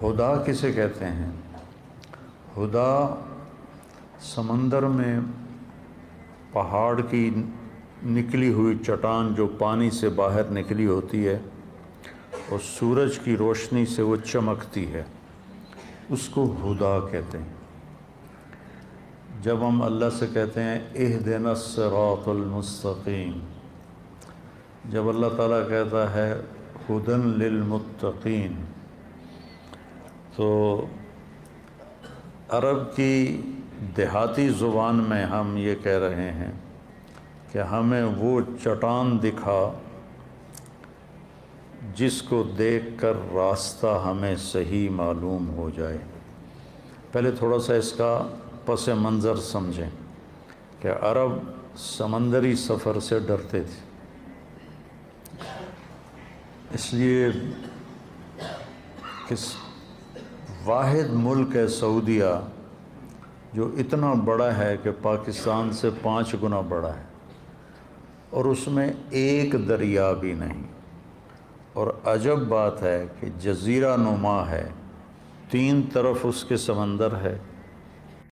ہدا کسے کہتے ہیں؟ ہدا سمندر میں پہاڑ کی نکلی ہوئی چٹان جو پانی سے باہر نکلی ہوتی ہے اور سورج کی روشنی سے وہ چمکتی ہے، اس کو ہدا کہتے ہیں۔ جب ہم اللہ سے کہتے ہیں اہدنا الصراط المستقیم، جب اللہ تعالیٰ کہتا ہے ہدی للمتقین، تو عرب کی دیہاتی زبان میں ہم یہ کہہ رہے ہیں کہ ہمیں وہ چٹان دکھا جس کو دیکھ کر راستہ ہمیں صحیح معلوم ہو جائے۔ پہلے تھوڑا سا اس کا پس منظر سمجھیں کہ عرب سمندری سفر سے ڈرتے تھے، اس لیے کہ واحد ملک ہے سعودیہ جو اتنا بڑا ہے کہ پاکستان سے 5 گنا بڑا ہے، اور اس میں ایک دریا بھی نہیں، اور عجب بات ہے کہ جزیرہ نما ہے، 3 طرف اس کے سمندر ہے